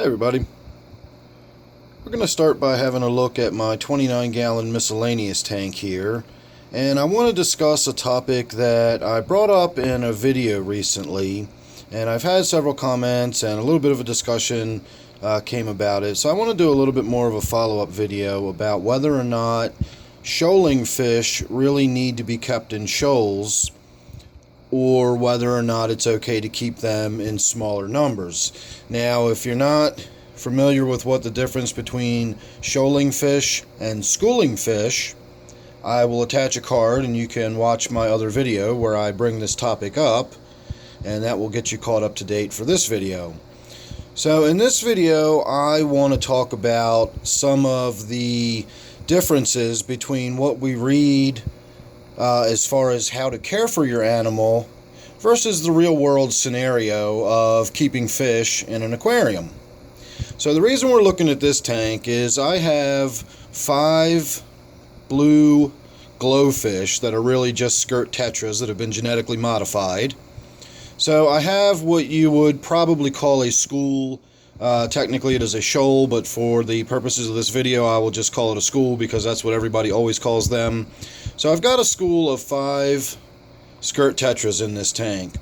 Hey everybody, we're going to start by having a look at my 29-gallon miscellaneous tank here, and I want to discuss a topic that I brought up in a video recently, and I've had several comments and a little bit of a discussion came about it, so I want to do a little bit more of a follow-up video about whether or not shoaling fish really need to be kept in shoals, or whether or not it's okay to keep them in smaller numbers. Now, if you're not familiar with what the difference between shoaling fish and schooling fish, I will attach a card and you can watch my other video where I bring this topic up, and that will get you caught up to date for this video. So in this video, I want to talk about some of the differences between what we read as far as how to care for your animal versus the real world scenario of keeping fish in an aquarium. So the reason we're looking at this tank is I have 5 blue glowfish that are really just skirt tetras that have been genetically modified. So I have what you would probably call a school. Technically it is a shoal, but for the purposes of this video I will just call it a school because that's what everybody always calls them. So I've got a school of 5 skirt tetras in this tank.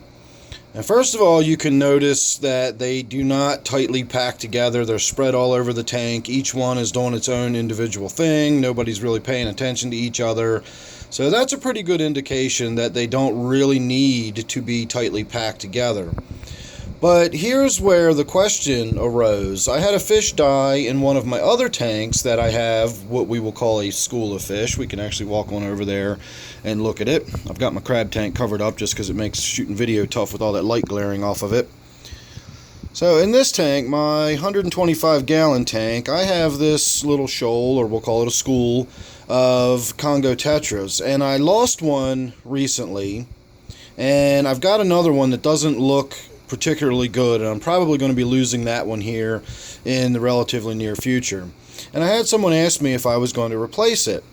And first of all, you can notice that they do not tightly pack together. They're spread all over the tank. Each one is doing its own individual thing. Nobody's really paying attention to each other. So that's a pretty good indication that they don't really need to be tightly packed together. But here's where the question arose. I had a fish die in one of my other tanks that I have what we will call a school of fish. We can actually walk on over there and look at it. I've got my crab tank covered up just because it makes shooting video tough with all that light glaring off of it. So in this tank, my 125-gallon tank, I have this little shoal, or we'll call it a school, of Congo tetras. And I lost one recently, and I've got another one that doesn't look particularly good, and I'm probably going to be losing that one here in the relatively near future. And I had someone ask me if I was going to replace it,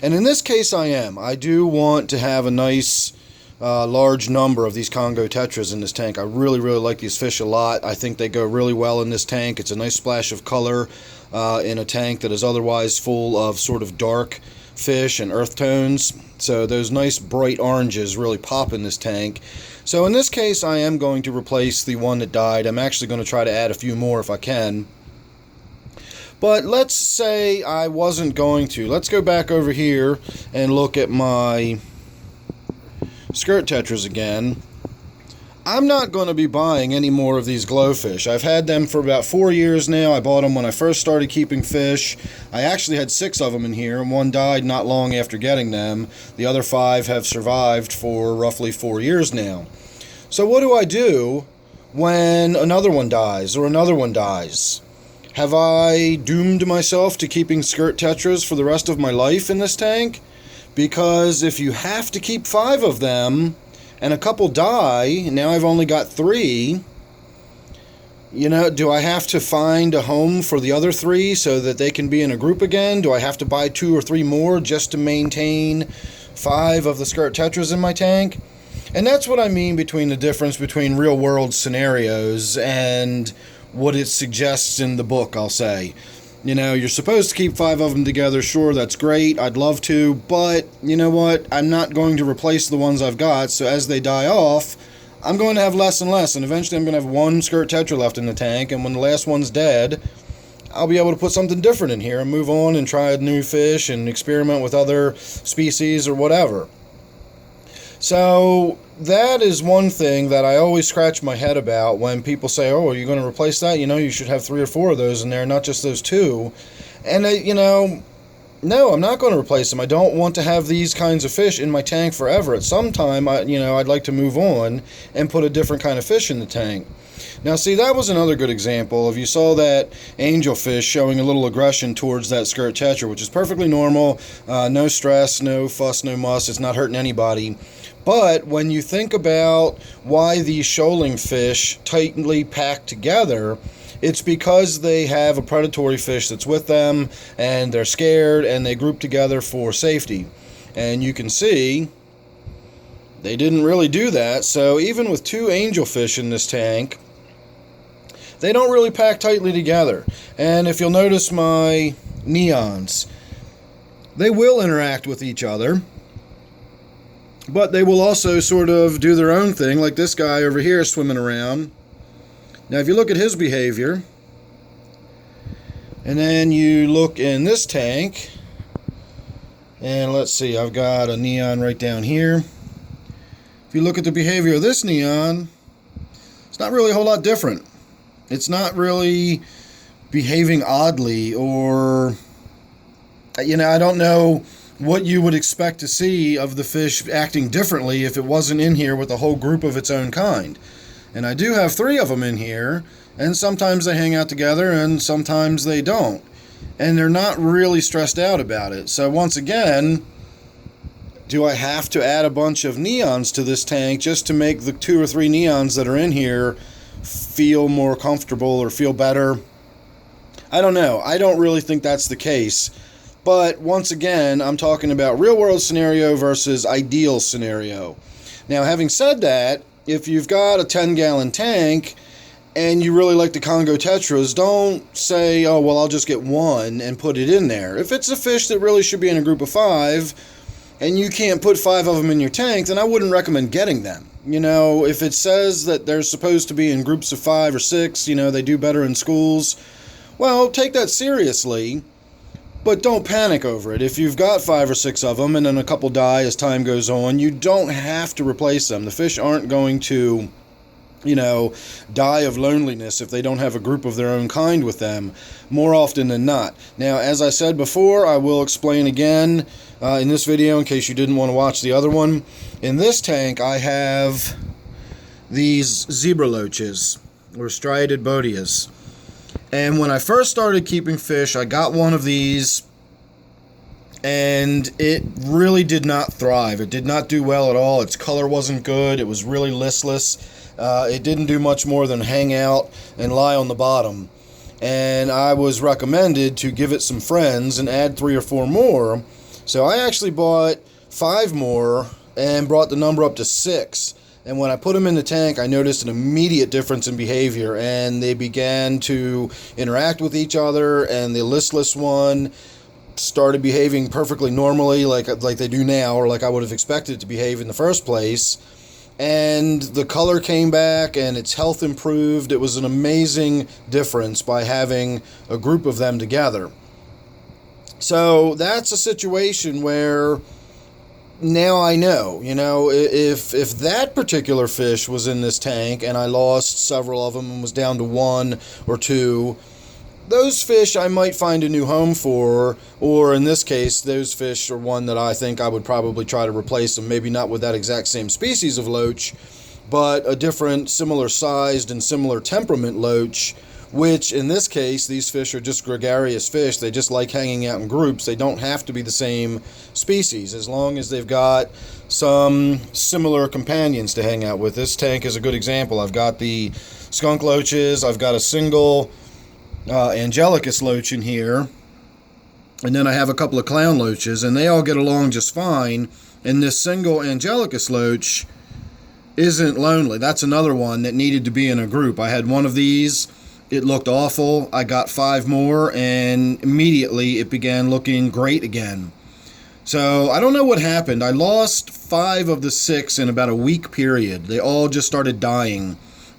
and in this case I am. I do want to have a nice large number of these Congo tetras in this tank. I really like these fish a lot. I think they go really well in this tank. It's a nice splash of color in a tank that is otherwise full of sort of dark fish and earth tones. So those nice bright oranges really pop in this tank. So in this case, I am going to replace the one that died. I'm actually going to try to add a few more if I can. But let's say I wasn't going to. Let's go back over here and look at my skirt tetras again. I'm not going to be buying any more of these glowfish. I've had them for about 4 years now. I bought them when I first started keeping fish. I actually had 6 of them in here, and one died not long after getting them. The other 5 have survived for roughly 4 years now. So what do I do when another one dies or another one dies? Have I doomed myself to keeping skirt tetras for the rest of my life in this tank? Because if you have to keep 5 of them, and a couple die, and now I've only got 3, you know, do I have to find a home for the other 3 so that they can be in a group again? Do I have to buy 2 or 3 more just to maintain 5 of the skirt tetras in my tank? And that's what I mean between the difference between real world scenarios and what it suggests in the book, I'll say. You know, you're supposed to keep 5 of them together. Sure, that's great. I'd love to. But, you know what? I'm not going to replace the ones I've got. So as they die off, I'm going to have less and less. And eventually I'm going to have 1 skirt tetra left in the tank. And when the last one's dead, I'll be able to put something different in here and move on and try new fish and experiment with other species or whatever. So that is one thing that I always scratch my head about when people say, oh, are you going to replace that? You know, you should have 3 or 4 of those in there, not just those 2. And, you know, no, I'm not going to replace them. I don't want to have these kinds of fish in my tank forever. At some time, I'd like to move on and put a different kind of fish in the tank. Now, see, that was another good example. If you saw that angelfish showing a little aggression towards that skirt tetra, which is perfectly normal, no stress, no fuss, no muss, it's not hurting anybody. But when you think about why these shoaling fish tightly pack together, it's because they have a predatory fish that's with them, and they're scared, and they group together for safety. And you can see they didn't really do that. So even with 2 angelfish in this tank, they don't really pack tightly together. And if you'll notice my neons, they will interact with each other, but they will also sort of do their own thing, like this guy over here swimming around. Now if you look at his behavior, and then you look in this tank, and let's see, I've got a neon right down here. If you look at the behavior of this neon, it's not really a whole lot different. It's not really behaving oddly, or, I don't know what you would expect to see of the fish acting differently if it wasn't in here with a whole group of its own kind. And I do have 3 of them in here, and sometimes they hang out together and sometimes they don't. And they're not really stressed out about it. So once again, do I have to add a bunch of neons to this tank just to make the 2 or 3 neons that are in here feel more comfortable or feel better? I don't know. I don't really think that's the case. But once again, I'm talking about real world scenario versus ideal scenario. Now, having said that, if you've got a 10-gallon tank and you really like the Congo tetras, don't say, oh, well, I'll just get 1 and put it in there. If it's a fish that really should be in a group of 5 and you can't put 5 of them in your tank, then I wouldn't recommend getting them. If it says that they're supposed to be in groups of 5 or 6, they do better in schools, well, take that seriously, but don't panic over it. If you've got 5 or 6 of them and then a couple die as time goes on, you don't have to replace them. The fish aren't going to, die of loneliness if they don't have a group of their own kind with them, more often than not. Now, as I said before, I will explain again in this video in case you didn't want to watch the other one. In this tank, I have these zebra loaches, or striated botias. And when I first started keeping fish, I got one of these, and it really did not thrive. It did not do well at all. Its color wasn't good. It was really listless. It didn't do much more than hang out and lie on the bottom. And I was recommended to give it some friends and add 3 or 4 more. So I actually bought 5 more and brought the number up to 6. And when I put them in the tank, I noticed an immediate difference in behavior, and they began to interact with each other, and the listless one started behaving perfectly normally like they do now, or like I would have expected it to behave in the first place. And the color came back and its health improved. It was an amazing difference by having a group of them together. So that's a situation where now I know, if that particular fish was in this tank and I lost several of them and was down to 1 or 2, those fish I might find a new home for, or in this case, those fish are one that I think I would probably try to replace them, maybe not with that exact same species of loach, but a different, similar sized and similar temperament loach, which in this case, these fish are just gregarious fish. They just like hanging out in groups. They don't have to be the same species, as long as they've got some similar companions to hang out with. This tank is a good example. I've got the skunk loaches, I've got a single Angelicus loach in here, and then I have a couple of clown loaches, and they all get along just fine. And this single Angelicus loach isn't lonely. That's another one that needed to be in a group. I had one of these. It looked awful. I got 5 more, and immediately it began looking great again. So I don't know what happened. I lost 5 of the 6 in about a week period. They all just started dying.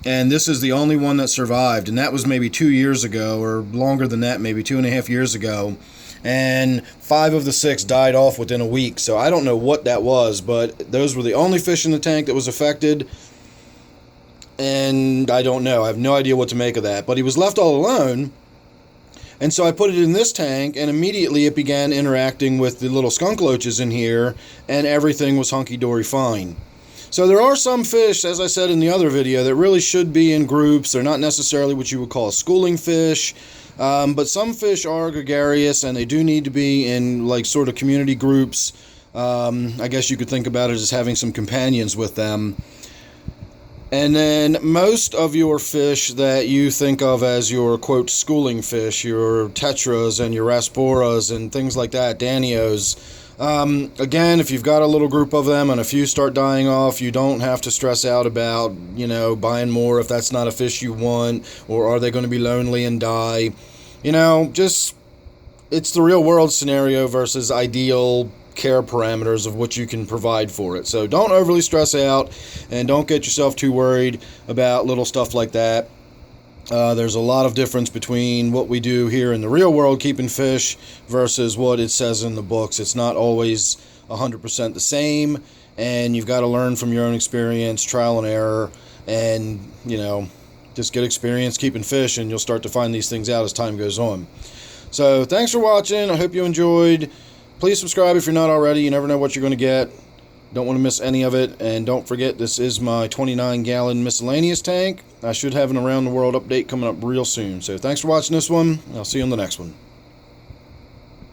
And this is the only one that survived, and that was maybe 2 years ago, or longer than that, maybe 2.5 years ago. And 5 of the 6 died off within a week, so I don't know what that was, but those were the only fish in the tank that was affected, and I don't know. I have no idea what to make of that. But he was left all alone, and so I put it in this tank, and immediately it began interacting with the little skunk loaches in here, and everything was hunky-dory fine. So there are some fish, as I said in the other video, that really should be in groups. They're not necessarily what you would call schooling fish, but some fish are gregarious, and they do need to be in like sort of community groups. I guess you could think about it as having some companions with them. And then most of your fish that you think of as your, quote, schooling fish, your tetras and your rasboras and things like that, danios, Again, if you've got a little group of them and a few start dying off, you don't have to stress out about, buying more if that's not a fish you want, or are they going to be lonely and die. Just, it's the real world scenario versus ideal care parameters of what you can provide for it. So don't overly stress out and don't get yourself too worried about little stuff like that. There's a lot of difference between what we do here in the real world keeping fish versus what it says in the books. It's not always 100% the same, and you've got to learn from your own experience, trial and error, and just get experience keeping fish, and you'll start to find these things out as time goes on. So thanks for watching. I hope you enjoyed. Please subscribe if you're not already. You never know what you're going to get. Don't want to miss any of it. And don't forget, this is my 29-gallon miscellaneous tank. I should have an around the world update coming up real soon. So thanks for watching this one. I'll see you on the next one.